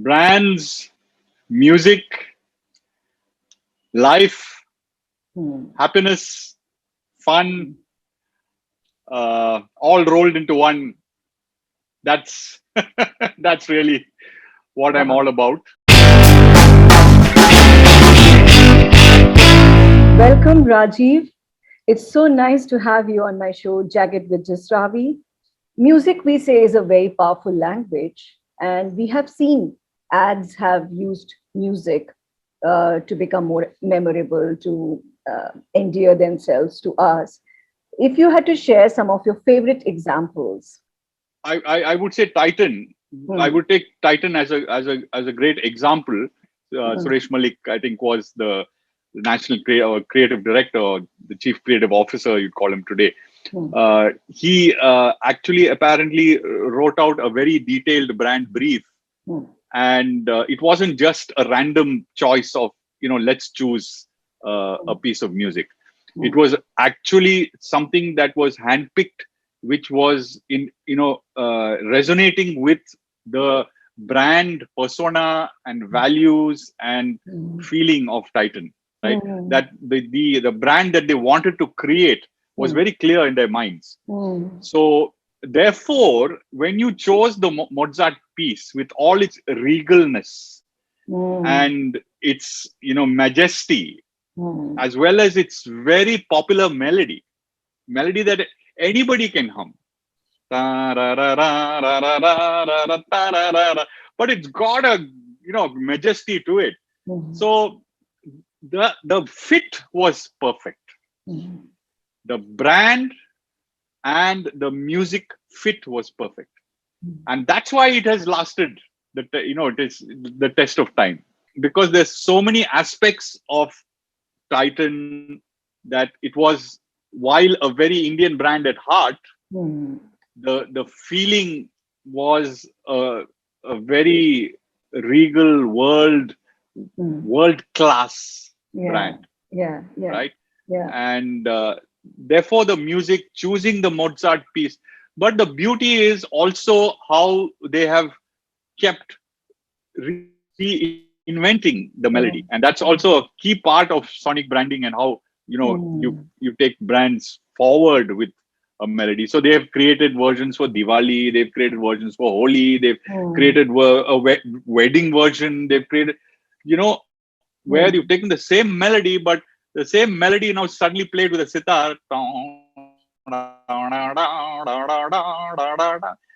brands, music, life, happiness, fun, all rolled into one. That's that's really what I'm all about. Welcome, Rajeev. It's so nice to have you on my show, Jagged with Jasravee. Music, we say, is a very powerful language, and we have seen ads have used music to become more memorable, to endear themselves to us. If you had to share some of your favorite examples. I would say Titan. I Hmm. would take Titan as a great example. Hmm. Suresh Malik, I think, was the national creative director, or the chief creative officer, you'd call him today. Hmm. He actually apparently wrote out a very detailed brand brief, Hmm. and it wasn't just a random choice of, let's choose a Hmm. piece of music. It Hmm. was actually something that was handpicked, which was resonating with the brand persona and values and Hmm. feeling of Titan, right? Hmm. That the brand that they wanted to create was Hmm. very clear in their minds. Hmm. So therefore, when you chose the Mozart piece with all its regalness Hmm. and its majesty, Hmm. as well as its very popular melody that anybody can hum, but it's got a majesty to it. Hmm. So the fit was perfect. Hmm. The brand and the music fit was perfect, and that's why it has lasted it is the test of time, because there's so many aspects of Titan that it was, while a very Indian brand at heart, Hmm. the feeling was a very regal Hmm. world class Yeah, brand, yeah, yeah, right? yeah. And therefore the music, choosing the Mozart piece, but the beauty is also how they have kept reinventing the melody, and that's also a Hmm. key part of sonic branding, and how you Hmm. take brands forward with a melody. So they have created versions for Diwali, they've created versions for Holi, they've Hmm. created wedding version, they've created, where you've taken the Hmm. same melody, but the same melody now suddenly played with a sitar.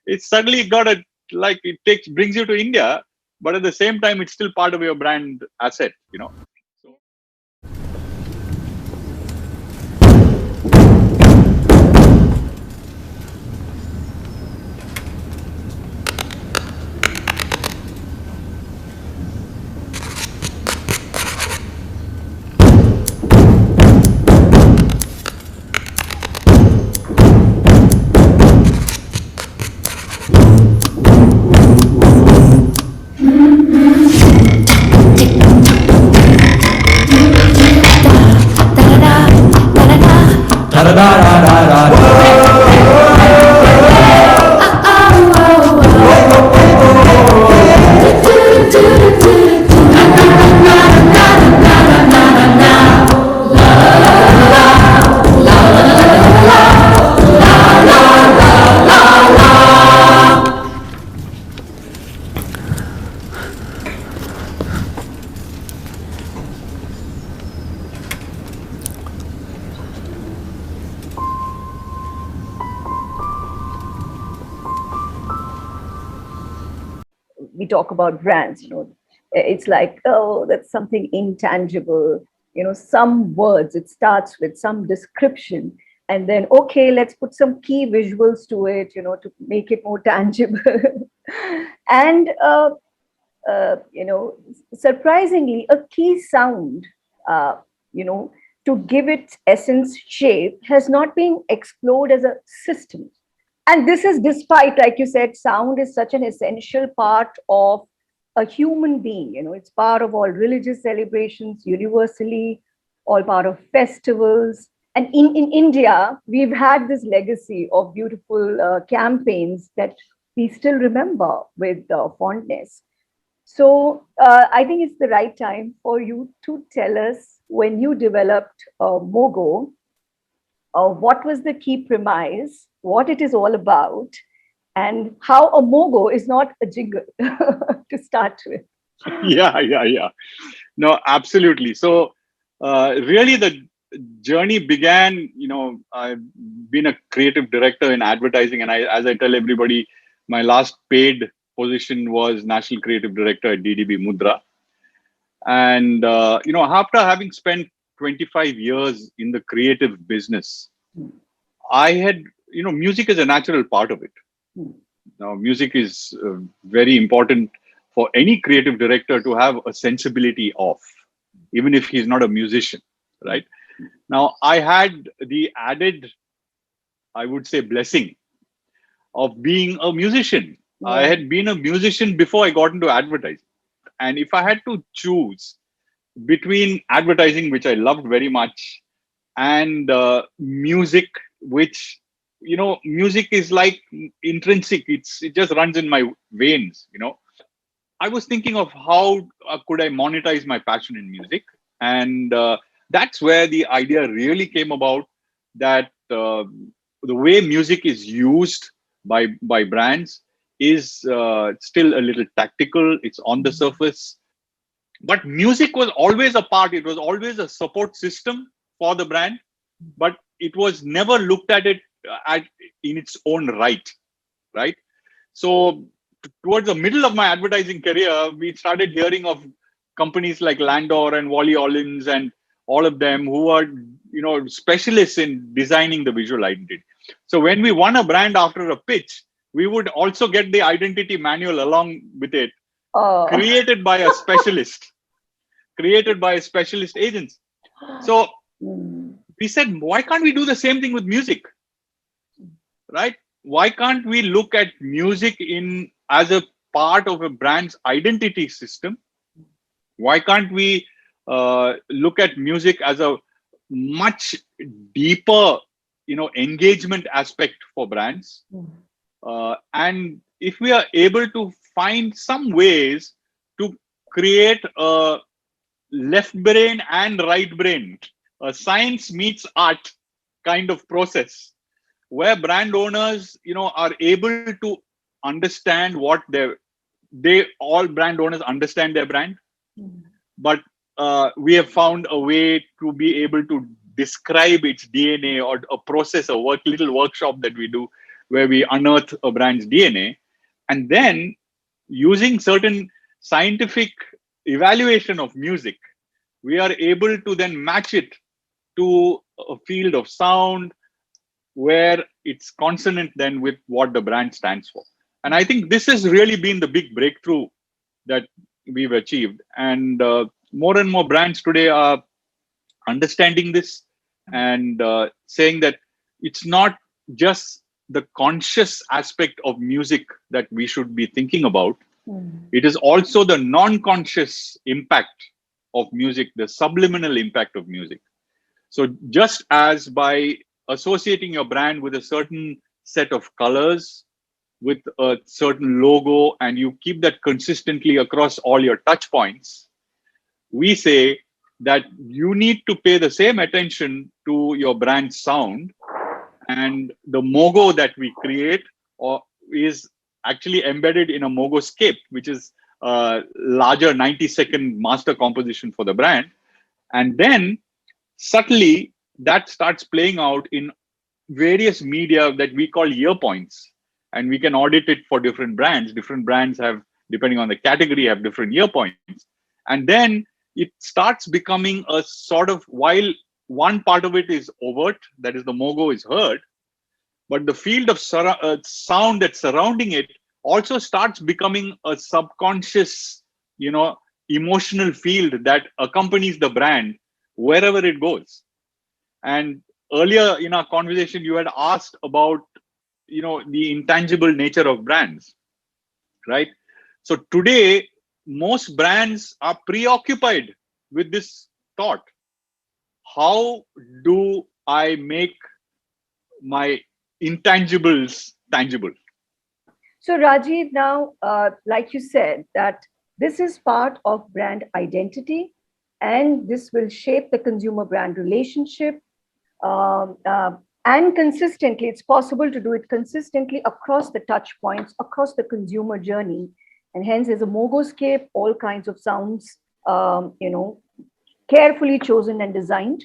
It's suddenly got a, like, it takes brings you to India, but at the same time it's still part of your brand asset. So We talk about brands, it's like, oh, that's something intangible. Some words, it starts with some description, and then, okay, let's put some key visuals to it, to make it more tangible. And surprisingly, a key sound, uh, you know, to give its essence shape, has not been explored as a system. And this is despite, like you said, sound is such an essential part of a human being. It's part of all religious celebrations universally, all part of festivals. And in India, we've had this legacy of beautiful campaigns that we still remember with fondness. So I think it's the right time for you to tell us when you developed MOGO, what was the key premise, what it is all about, and how a MOGO is not a jingle to start with. Yeah. No, absolutely. So, really, the journey began. I've been a creative director in advertising, and as I tell everybody, my last paid position was National Creative Director at DDB Mudra. And after having spent 25 years in the creative business, I had, music is a natural part of it. Now, music is very important for any creative director to have a sensibility of, even if he's not a musician, right? Now, I had the added, I would say, blessing of being a musician. I Yeah. had been a musician before I got into advertising. And if I had to choose between advertising, which I loved very much, and music, which, music is like intrinsic. It just runs in my veins. I was thinking of how could I monetize my passion in music, and that's where the idea really came about. That the way music is used by brands is still a little tactical. It's on the surface, but music was always a part. It was always a support system for the brand, but it was never looked at it at in its own right. So towards the middle of my advertising career, we started hearing of companies like Landor and Wally Ollins and all of them who are specialists in designing the visual identity. So when we won a brand after a pitch, we would also get the identity manual along with it, Oh. created by a specialist, created by a specialist agents. So Mm. we said, why can't we do the same thing with music, right? Why can't we look at music in as a part of a brand's identity system? Why can't we look at music as a much deeper, engagement aspect for brands? And if we are able to find some ways to create a left brain and right brain, a science meets art kind of process, where brand owners, are able to understand what they all brand owners understand their brand, but we have found a way to be able to describe its DNA, or a process, a little workshop that we do where we unearth a brand's DNA, and then using certain scientific evaluation of music, we are able to then match it to a field of sound where it's consonant then with what the brand stands for. And I think this has really been the big breakthrough that we've achieved. And more and more brands today are understanding this and saying that it's not just the conscious aspect of music that we should be thinking about. It is also the non-conscious impact of music, the subliminal impact of music. So just as by associating your brand with a certain set of colors, with a certain logo, and you keep that consistently across all your touch points, we say that you need to pay the same attention to your brand sound. And the MOGO that we create is actually embedded in a MOGO scape, which is a larger 90-second master composition for the brand. And then subtly, that starts playing out in various media that we call ear points. And we can audit it for different brands. Different brands have, depending on the category, have different ear points. And then it starts becoming a sort of, while one part of it is overt, that is the MOGO is heard, but the field of sound that's surrounding it also starts becoming a subconscious, emotional field that accompanies the brand wherever it goes. And earlier in our conversation, you had asked about, the intangible nature of brands, right? So today, most brands are preoccupied with this thought. How do I make my intangibles tangible? So Rajiv, now, like you said, that This is part of brand identity, and this will shape the consumer brand relationship. Um, uh, and consistently, it's possible to do it consistently across the touch points, across the consumer journey. And hence, as a MOGO-scape, all kinds of sounds, carefully chosen and designed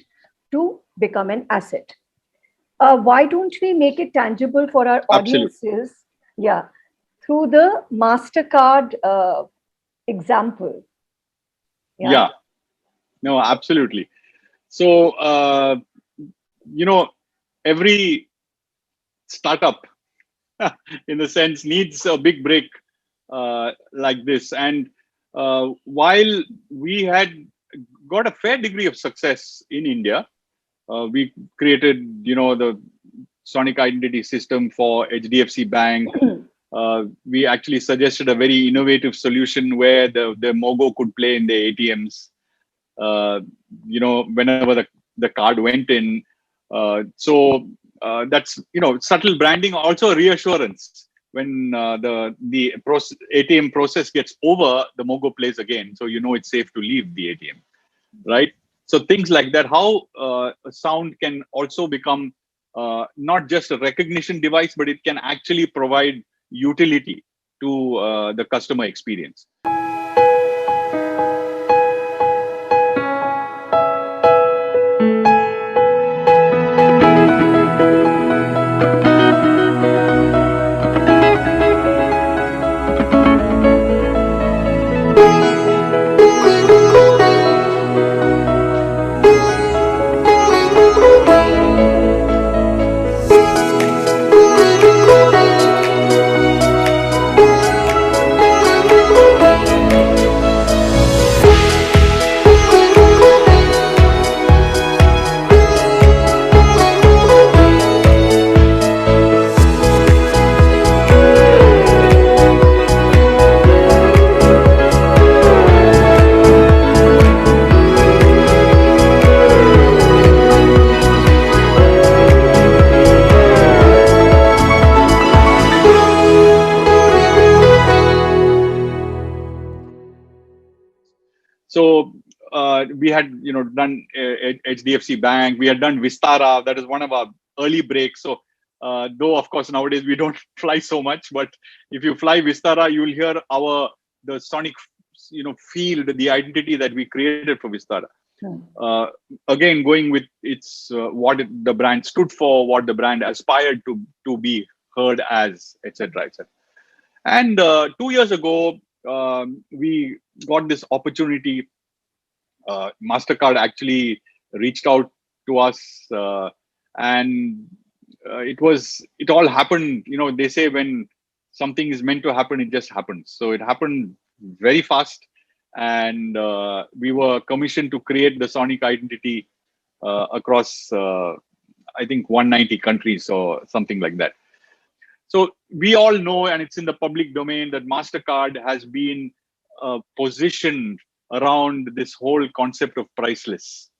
to become an asset. Why don't we make it tangible for our Absolutely. audiences? Yeah, through the MasterCard example. Yeah. Yeah. No, absolutely. So, every startup, in a sense, needs a big break like this. And while we had got a fair degree of success in India, we created, the sonic identity system for HDFC Bank. We actually suggested a very innovative solution where the MOGO could play in the ATMs. Whenever the card went in. That's subtle branding, also reassurance. When the ATM process gets over, the MOGO plays again, so it's safe to leave the ATM, right? So things like that. How a sound can also become not just a recognition device, but it can actually provide utility to the customer experience. So we had, done HDFC Bank. We had done Vistara. That is one of our early breaks. So though, of course, nowadays we don't fly so much, but if you fly Vistara, you will hear the sonic, field, the identity that we created for Vistara. Again, going with the brand stood for, what the brand aspired to be heard as, etc., etc. And 2 years ago, we got this opportunity. MasterCard actually reached out to us, and it all happened. They say when something is meant to happen, it just happens. So it happened very fast, and we were commissioned to create the sonic identity across, I think, 190 countries or something like that. So we all know, and it's in the public domain, that MasterCard has been positioned around this whole concept of priceless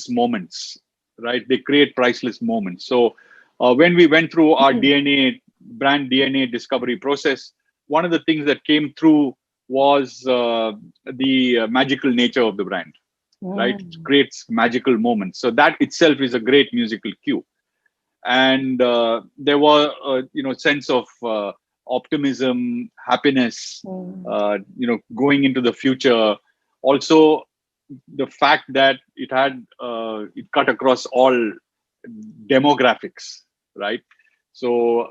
moments, right? They create priceless moments. So when we went through our brand DNA discovery process, one of the things that came through was the magical nature of the brand, right? It creates magical moments. So that itself is a great musical cue. And there were sense of optimism, happiness, going into the future. Also, the fact that it cut across all demographics, right? So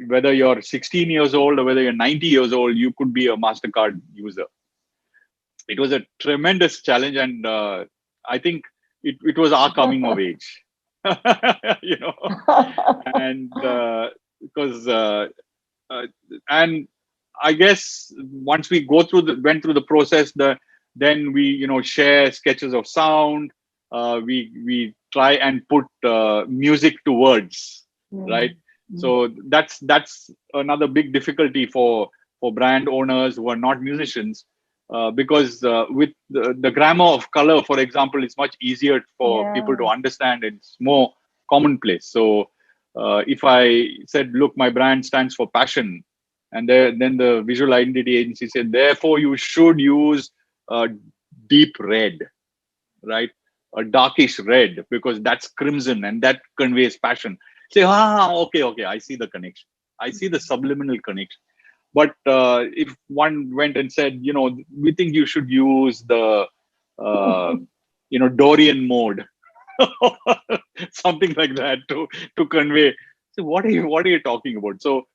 whether you're 16 years old or whether you're 90 years old, you could be a MasterCard user. It was a tremendous challenge, and I think it was our coming of age. And because and I guess once we went through the process, then we share sketches of sound. We try and put music to words, right? So that's another big difficulty for brand owners who are not musicians. Because with the grammar of color, for example, it's much easier for people to understand. It's more commonplace. So if I said, look, my brand stands for passion, And then the visual identity agency said, therefore, you should use deep red, right? A darkish red, because that's crimson and that conveys passion. Say, okay, I see the connection. I see the subliminal connection. But if one went and said, we think you should use the, Dorian mode, something like that to convey. So what are you talking about? So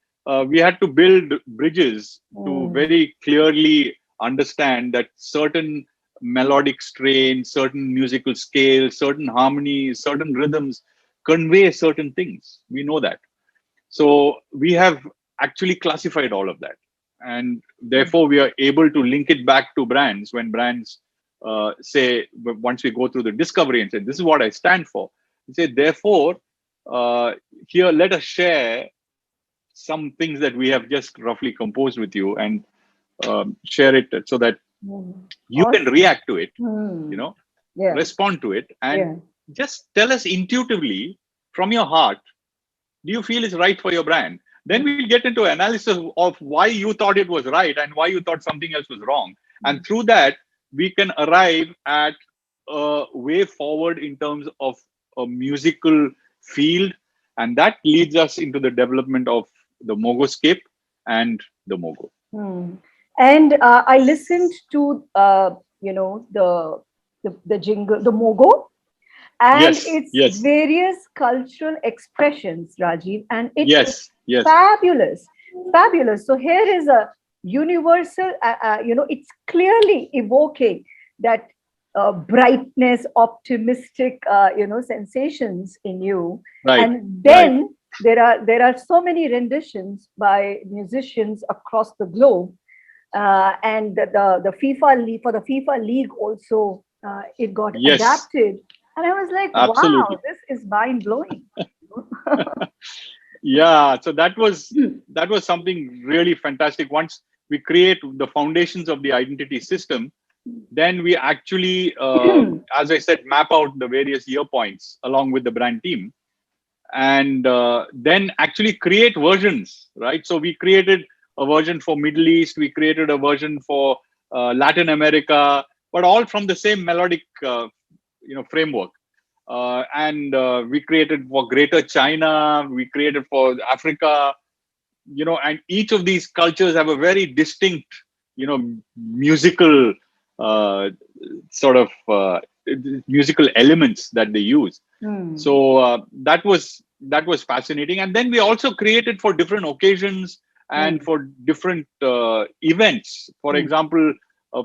we had to build bridges to very clearly understand that certain melodic strain, certain musical scales, certain harmonies, certain rhythms convey certain things. We know that. So we have actually classified all of that. And therefore, we are able to link it back to brands when brands say, once we go through the discovery and say, this is what I stand for. We say, therefore, here, let us share some things that we have just roughly composed with you and share it so that you can react to it, respond to it, and just tell us intuitively from your heart, do you feel it's right for your brand? Then we'll get into analysis of why you thought it was right and why you thought something else was wrong. And through that, we can arrive at a way forward in terms of a musical field. And that leads us into the development of the MOGOscape and the MOGO. And I listened to, the jingle, the MOGO, and its various cultural expressions, Rajeev, and it's fabulous. So here is a universal, it's clearly evoking that brightness, optimistic, sensations in you. Right. And then there are so many renditions by musicians across the globe. And the FIFA league, for the FIFA league also, it got adapted. And I was like, wow, this is mind blowing. Yeah, so that was something really fantastic. Once we create the foundations of the identity system, then we actually, as I said, map out the various year points along with the brand team, and then actually create versions, right? So we created a version for Middle East, we created a version for Latin America, but all from the same melodic, framework. And we created for Greater China, we created for Africa, and each of these cultures have a very distinct, musical musical elements that they use. So that was fascinating. And then we also created for different occasions and for different events. For example,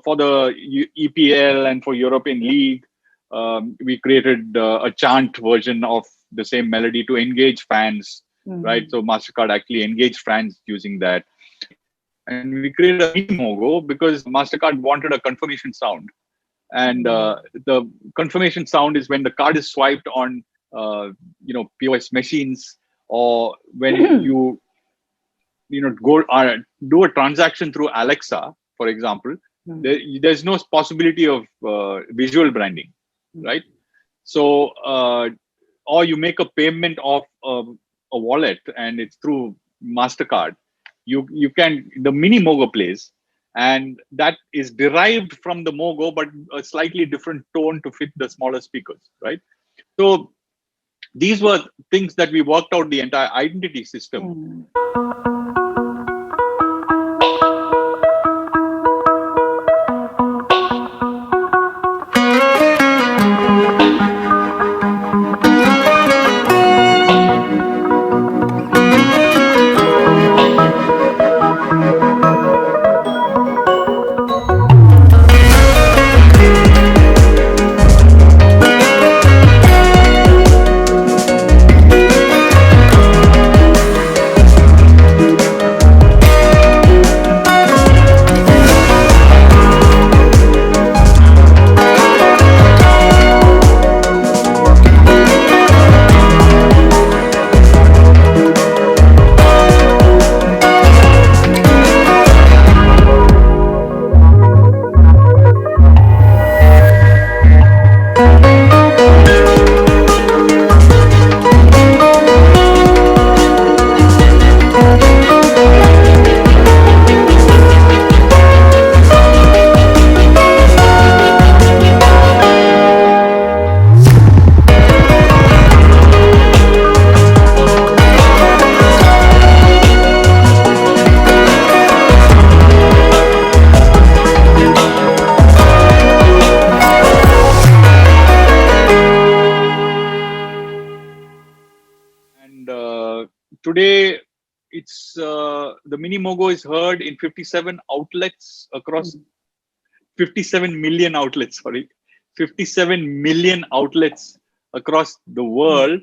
for the EPL and for European League, we created a chant version of the same melody to engage fans, right? So MasterCard actually engaged fans using that. And we created a mini MOGO because MasterCard wanted a confirmation sound. And the confirmation sound is when the card is swiped on, POS machines, or when you go do a transaction through Alexa, for example. There's no possibility of visual branding, right? So, or you make a payment of a wallet and it's through MasterCard. You can, the mini MOGO plays, and that is derived from the MOGO, but a slightly different tone to fit the smaller speakers, right? So these were things that we worked out the entire identity system. today it's the mini MOGO is heard in 57 outlets across 57 million outlets. Sorry, 57 million outlets across the world,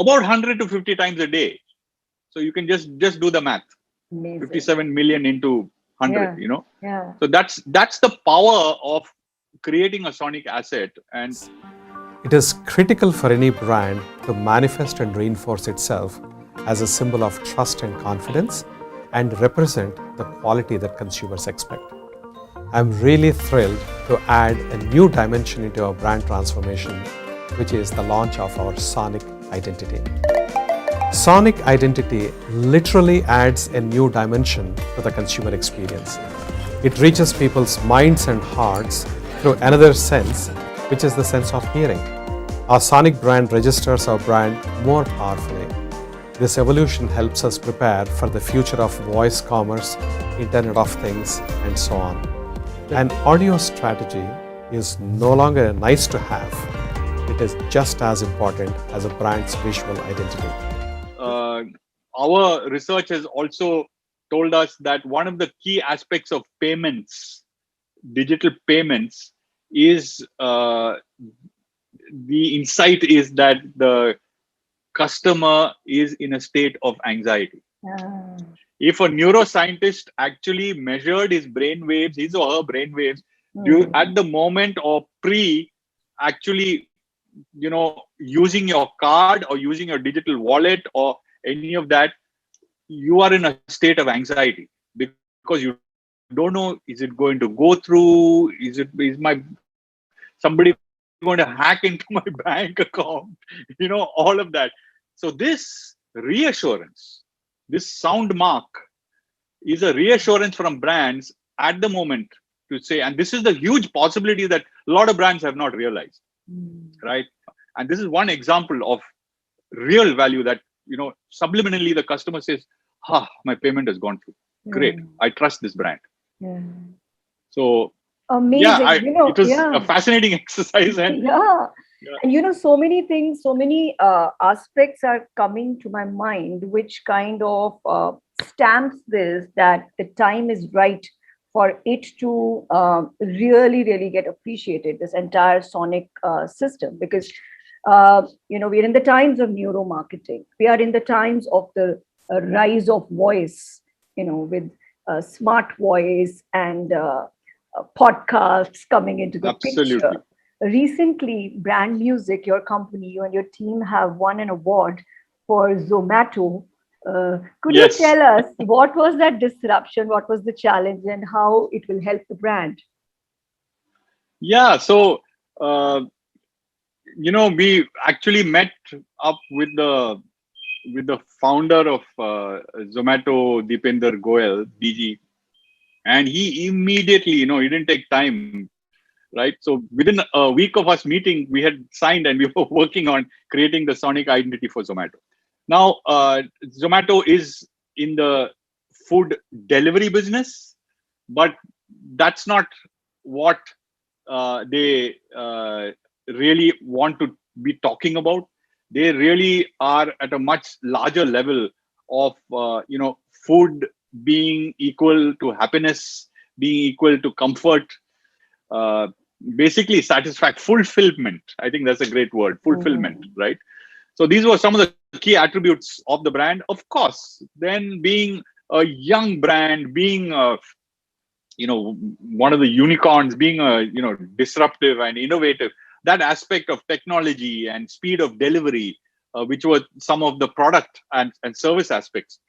about 100 to 50 times a day. So you can just do the math. Amazing. 57 million into 100. Yeah. You know. Yeah. So that's the power of creating a sonic asset. And it is critical for any brand to manifest and reinforce itself as a symbol of trust and confidence and represent the quality that consumers expect. I'm really thrilled to add a new dimension into our brand transformation, which is the launch of our Sonic Identity. Sonic Identity literally adds a new dimension to the consumer experience. It reaches people's minds and hearts through another sense, which is the sense of hearing. Our Sonic brand registers our brand more powerfully. This evolution helps us prepare for the future of voice commerce, Internet of Things, and so on. An audio strategy is no longer a nice to have. It is just as important as a brand's visual identity. Our research has also told us that one of the key aspects of payments, digital payments, is the insight is that the customer is in a state of anxiety. If a neuroscientist actually measured his brain waves, his or her brain waves, at the moment or actually, using your card or using your digital wallet or any of that, you are in a state of anxiety because you don't know, is it going to go through? Is somebody going to hack into my bank account? All of that. So this reassurance, this sound mark is a reassurance from brands at the moment to say, and this is the huge possibility that a lot of brands have not realized, right? And this is one example of real value that, subliminally the customer says, my payment has gone through. Great. I trust this brand. So amazing. it was a fascinating exercise. And and so many things, so many aspects are coming to my mind, which kind of stamps this, that the time is right for it to really, really get appreciated, this entire sonic system, because we're in the times of neuromarketing. We are in the times of the rise of voice, with smart voice and podcasts coming into the picture. Recently, Brand Musiq, your company, you and your team have won an award for Zomato. Could you tell us what was that disruption, what was the challenge, and how it will help the brand? Yeah, so we actually met up with the founder of Zomato, Deepinder Goyal, DG, and he immediately, he didn't take time, right? So within a week of us meeting, we had signed and we were working on creating the sonic identity for Zomato. Now, Zomato is in the food delivery business, but that's not what they really want to be talking about. They really are at a much larger level of, food being equal to happiness, being equal to comfort, basically fulfillment. I think that's a great word, fulfillment, right? So these were some of the key attributes of the brand. Of course, then being a young brand, being one of the unicorns, being disruptive and innovative, that aspect of technology and speed of delivery, which were some of the product and service aspects,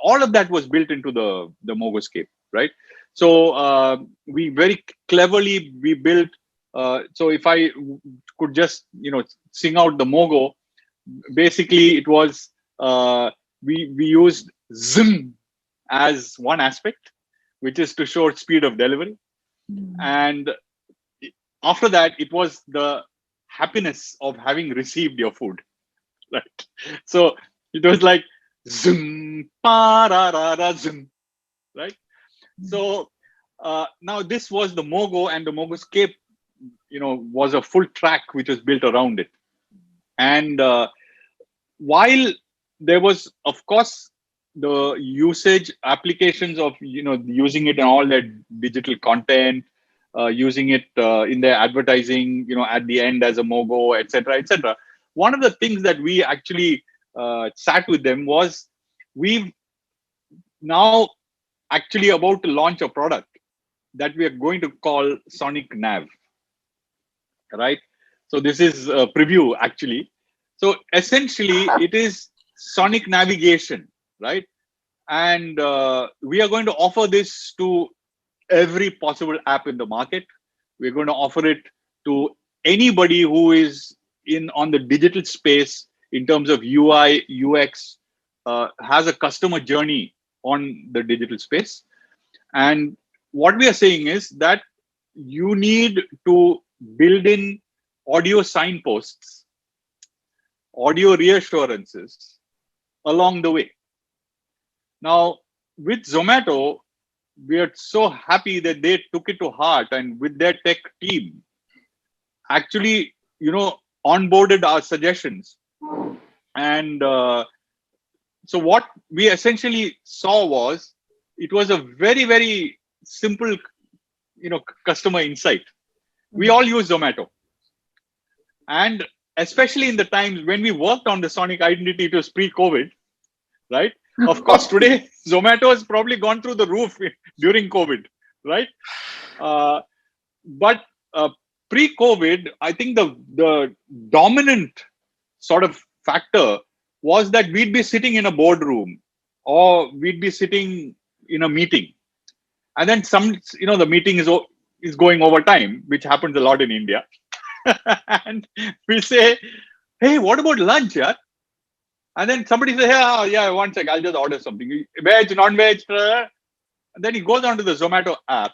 all of that was built into the MOGOscape, right? So we very cleverly built. So if I could just sing out the MOGO, basically it was we used Zoom as one aspect, which is to show speed of delivery, and after that it was the happiness of having received your food, right? So it was like Zoom, Zoom, right? So now this was the MOGO, and the MOGOscape, was a full track which was built around it. And while there was, of course, the usage applications of, using it in all their digital content, using it in their advertising, at the end as a MOGO, etc., etc. One of the things that we actually sat with them was, we've now actually about to launch a product that we are going to call Sonic Nav, right? So this is a preview actually. So essentially it is Sonic navigation, right? And we are going to offer this to every possible app in the market. We're going to offer it to anybody who is in on the digital space in terms of UI, UX, has a customer journey on the digital space. And what we are saying is that you need to build in audio signposts, audio reassurances along the way. Now, with Zomato, we are so happy that they took it to heart, and with their tech team, actually, onboarded our suggestions. And so what we essentially saw was, it was a very, very simple, customer insight. We all use Zomato. And especially in the times when we worked on the Sonic identity, it was pre-COVID, right? Of course, today, Zomato has probably gone through the roof during COVID, right? But pre-COVID, I think the dominant sort of factor was that we'd be sitting in a boardroom, or we'd be sitting in a meeting. And then the meeting is going over time, which happens a lot in India. And we say, hey, what about lunch, yeah? And then somebody says, yeah, 1 sec, I'll just order something. Veg, non-veg. And then he goes onto the Zomato app.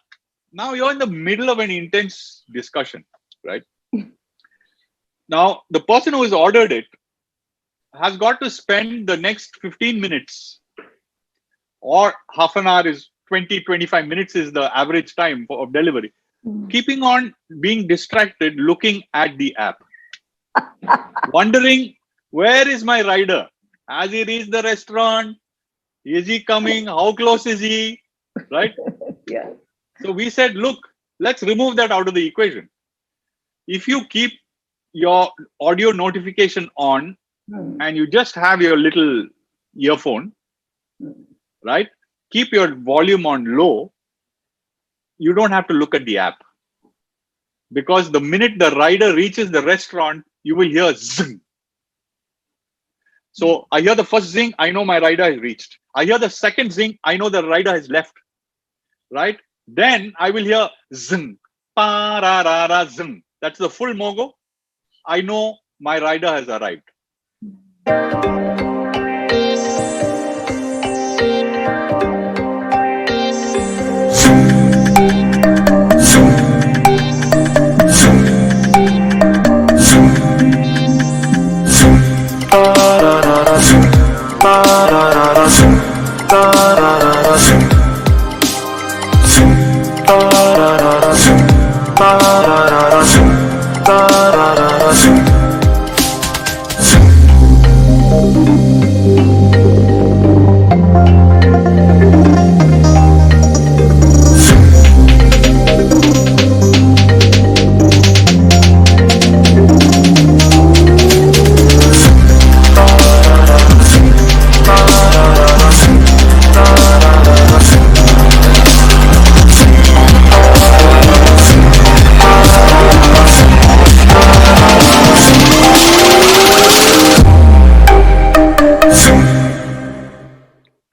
Now you're in the middle of an intense discussion, right? Now, the person who has ordered it has got to spend the next 15 minutes, or half an hour is 20-25 minutes is the average time of delivery, keeping on being distracted, looking at the app, wondering, where is my rider? Has he reached the restaurant? Is he coming? How close is he? Right? Yeah. So we said, look, let's remove that out of the equation. If you keep your audio notification on and you just have your little earphone, right? Keep your volume on low. You don't have to look at the app. Because the minute the rider reaches the restaurant, you will hear zing. So I hear the first zing, I know my rider has reached. I hear the second zing, I know the rider has left. Right? Then I will hear zing, pa ra ra ra zing. That's the full MOGO. I know my rider has arrived.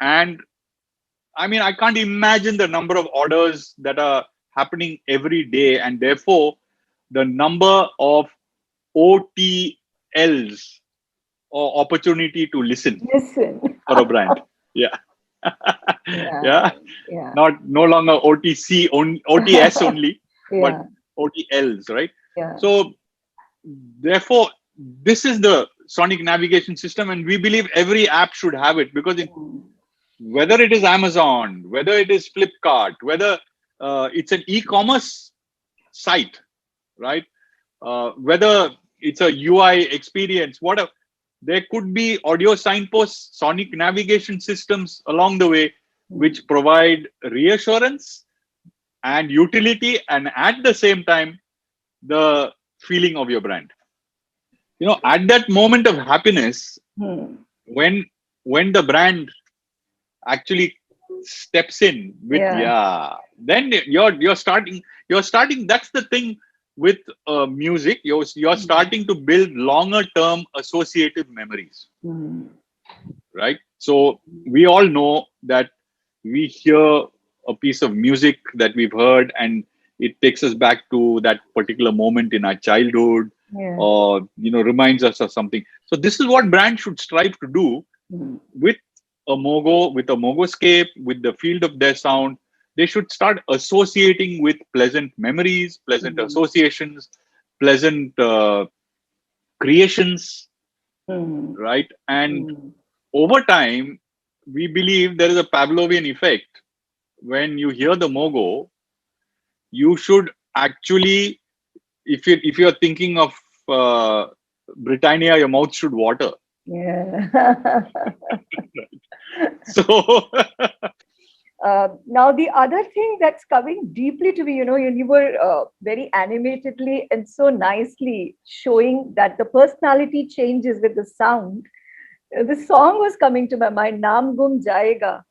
And I mean, I can't imagine the number of orders that are happening every day, and therefore the number of OTLs, or opportunity to listen for a brand. Yeah. Yeah. No longer OTC, OTS only, but OTLs, right? Yeah. So therefore, this is the Sonic navigation system, and we believe every app should have it, because whether it is Amazon, whether it is Flipkart, whether it's an e-commerce site, right? Whether it's a UI experience, whatever, There could be audio signposts, sonic navigation systems along the way, which provide reassurance and utility, and at the same time, the feeling of your brand. At that moment of happiness, when the brand actually steps in with then you're starting. That's the thing with music. You're starting to build longer term associative memories, right? So we all know that we hear a piece of music that we've heard, and it takes us back to that particular moment in our childhood, or reminds us of something. So this is what brands should strive to do with a MOGOscape, with the field of their sound. They should start associating with pleasant memories, pleasant associations, pleasant creations, right? And over time, we believe there is a Pavlovian effect. When you hear the MOGO, you should actually, if you're thinking of Britannia, your mouth should water. So now the other thing that's coming deeply to me, you were very animatedly and so nicely showing that the personality changes with the sound. The song was coming to my mind, Naam Gum Jayega,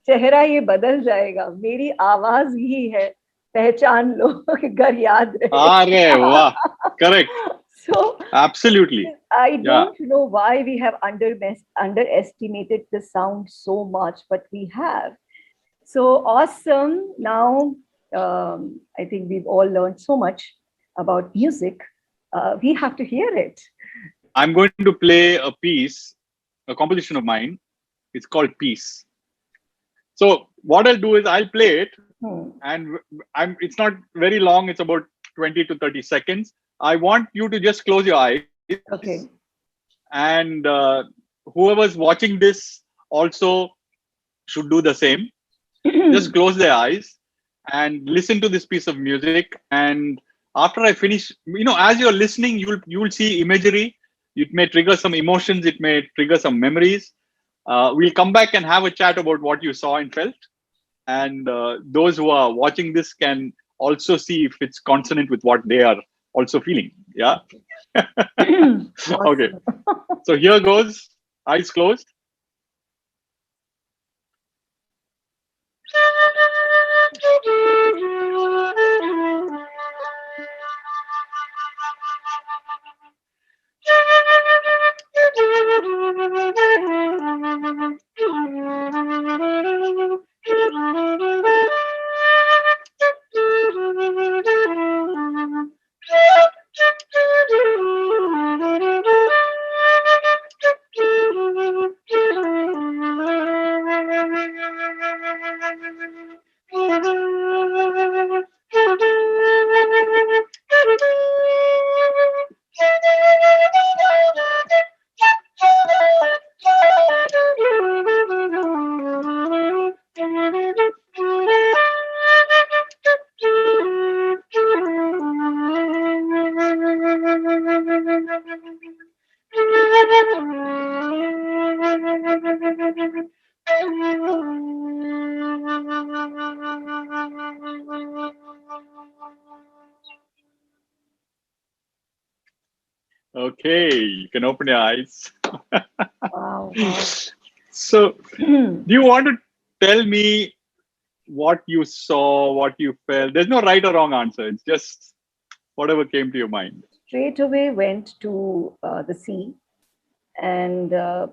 चेहरा ये बदल जाएगा, मेरी आवाज ही है, पहचान लो, घर याद रहे. Wow, correct. So absolutely, I don't know why we have underestimated the sound so much, but we have. So awesome. Now, I think we've all learned so much about music. We have to hear it. I'm going to play a piece, a composition of mine. It's called Peace. So what I'll do is I'll play it, and it's not very long. It's about 20 to 30 seconds. I want you to just close your eyes. Okay. And whoever's watching this also should do the same. Just close their eyes and listen to this piece of music. And after I finish, as you're listening, you'll see imagery. It may trigger some emotions. It may trigger some memories. We'll come back and have a chat about what you saw and felt. And those who are watching this can also see if it's consonant with what they are also feeling. Yeah. Okay. So here goes. Eyes closed. Okay, you can open your eyes. Wow. So, do you want to tell me what you saw, what you felt? There's no right or wrong answer. It's just whatever came to your mind. Straight away went to the sea. And I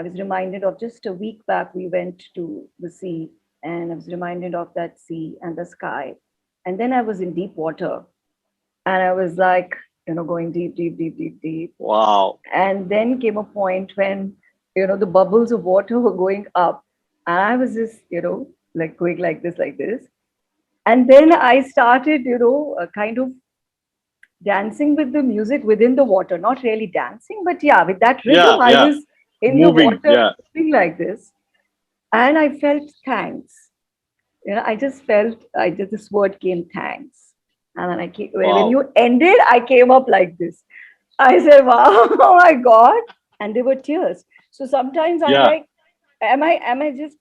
was reminded of just a week back, we went to the sea, and I was reminded of that sea and the sky. And then I was in deep water, and I was like, going deep, deep, deep, deep, deep. Wow. And then came a point when, the bubbles of water were going up, and I was just, like going like this. And then I started, kind of dancing with the music within the water, not really dancing, but with that rhythm, I was in moving, the water, moving like this. And I felt thanks. I just felt, this word came thanks. And then when you ended, I came up like this. I said, wow, oh my God, and they were tears. So sometimes I'm Yeah. like, am I just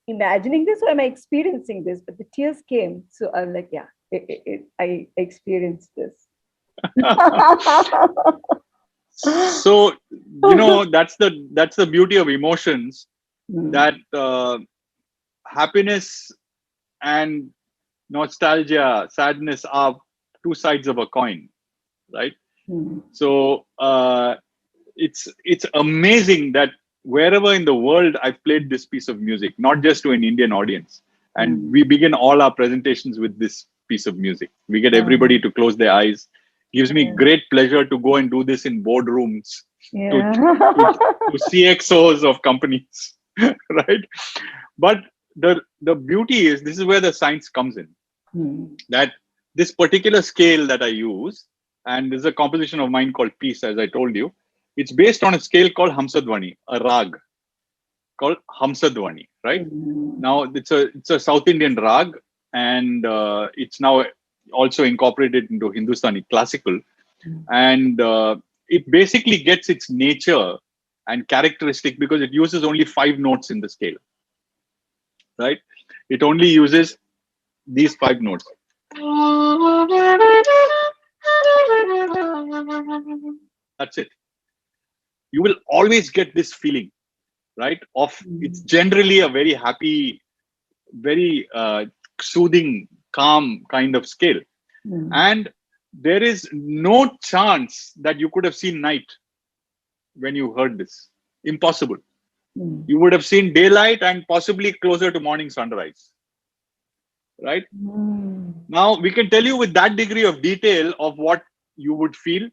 imagining this, or am I experiencing this? But the tears came, so I'm like, yeah, I experienced this. So that's the beauty of emotions, that happiness and nostalgia, sadness are two sides of a coin, right? So it's amazing that wherever in the world I've played this piece of music, not just to an Indian audience, and we begin all our presentations with this piece of music. We get everybody to close their eyes. Gives me great pleasure to go and do this in boardrooms, Yeah. to CXOs of companies, right? But the beauty is, this is where the science comes in. That this particular scale that I use, and there's a composition of mine called Peace, as I told you, it's based on a scale called Hamsadvani, a rag called Hamsadvani, right? Now it's a South Indian rag, and it's now also incorporated into Hindustani classical, and it basically gets its nature and characteristic because it uses only 5 notes in the scale, right? It only uses these 5 notes. That's it. You will always get this feeling, right? It's generally a very happy, very soothing, calm kind of scale. And there is no chance that you could have seen night when you heard this. Impossible. You would have seen daylight and possibly closer to morning sunrise, right? Now, we can tell you with that degree of detail of what you would feel.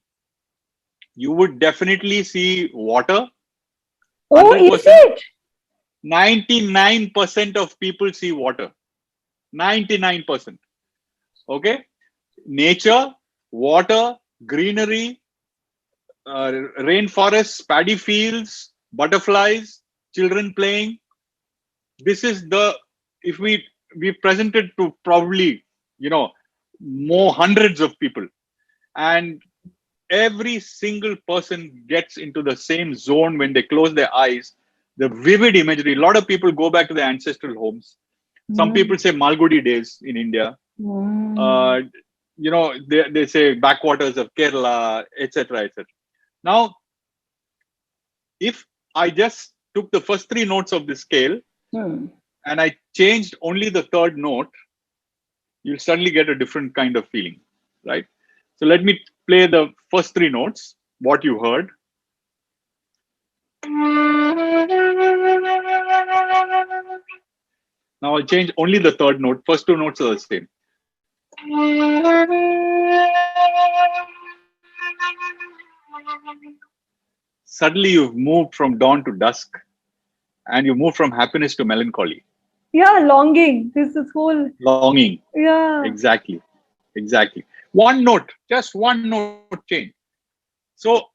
You would definitely see water. Oh, is it? 99% of people see water. 99%. Okay? Nature, water, greenery, rainforests, paddy fields, butterflies, children playing. This is if we present it to probably, more hundreds of people, and every single person gets into the same zone when they close their eyes. The vivid imagery. A lot of people go back to their ancestral homes. Some people say Malgudi days in India. They say backwaters of Kerala, etc., etc. Now, if I just took the first 3 notes of the scale and I changed only the 3rd note, you'll suddenly get a different kind of feeling, right? So let me play the first 3 notes, what you heard. Now I'll change only the 3rd note. First 2 notes are the same. Suddenly you've moved from dawn to dusk, and you move from happiness to melancholy. Yeah, longing. This is whole Longing. Yeah. Exactly. One note, just one note change. So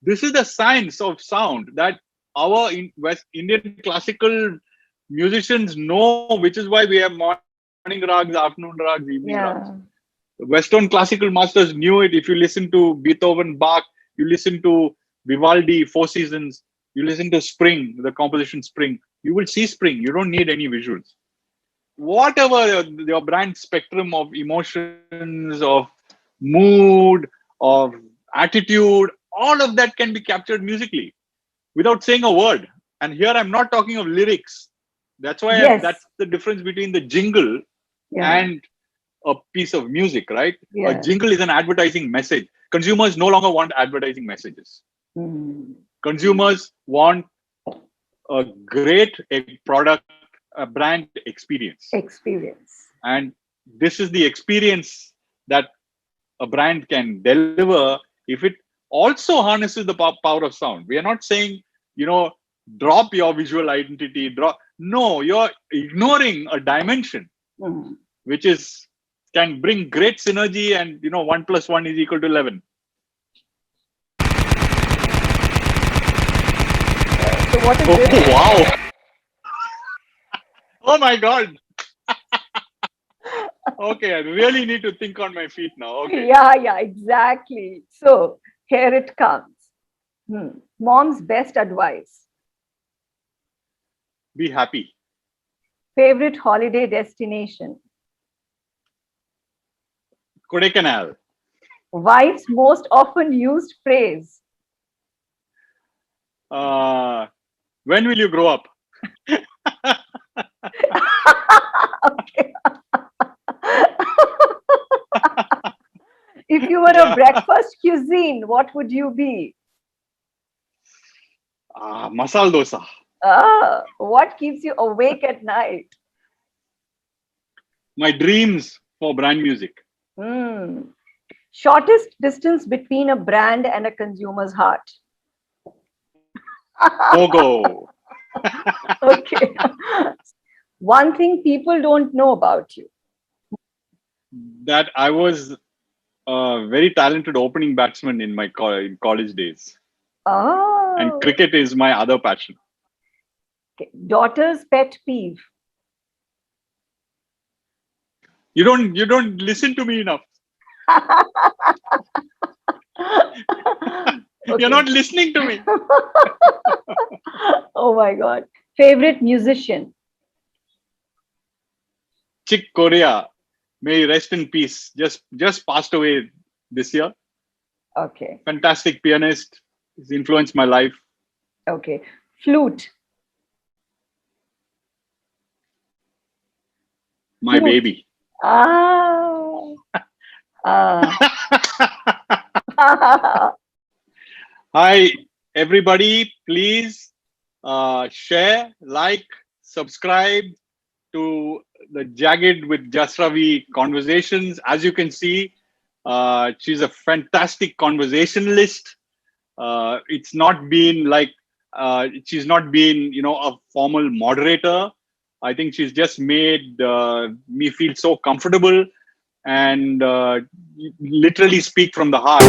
this is the science of sound that our West Indian classical musicians know, which is why we have morning rags, afternoon rags, evening rags. The Western classical masters knew it. If you listen to Beethoven, Bach, you listen to Vivaldi, Four Seasons, you listen to Spring, the composition Spring, you will see Spring. You don't need any visuals. Whatever your brand spectrum of emotions, of mood, of attitude, all of that can be captured musically without saying a word. And here I'm not talking of lyrics. That's why that's the difference between the jingle and a piece of music, right? A jingle is an advertising message. Consumers no longer want advertising messages. Consumers want a great product, a brand experience. And this is the experience that a brand can deliver if it also harnesses the power of sound. We are not saying, drop your visual identity. No, you're ignoring a dimension which can bring great synergy, and 1 + 1 is equal to 11. So what is this? Wow. Oh my God. Okay, I really need to think on my feet now. Okay. Yeah, exactly. So here it comes. Mom's best advice. Be happy. Favorite holiday destination. Kodaikanal. Wife's most often used phrase. When will you grow up? Okay. If you were a breakfast cuisine, what would you be? Masala dosa. What keeps you awake at night? My dreams for brand music. Shortest distance between a brand and a consumer's heart. MOGO. Okay. One thing people don't know about you. That I was a very talented opening batsman in my college days. And cricket is my other passion. Okay. Daughter's pet peeve. You don't listen to me enough. Okay. You're not listening to me. Oh my God. Favorite musician. Chick Corea, may he rest in peace. Just passed away this year. Okay. Fantastic pianist. He's influenced my life. Okay. Flute. My baby. Hi, everybody. Please share, like, subscribe to the Jagged with Jasravee conversations. As you can see, she's a fantastic conversationalist. It's not been like she's not been, a formal moderator. I think she's just made me feel so comfortable and literally speak from the heart.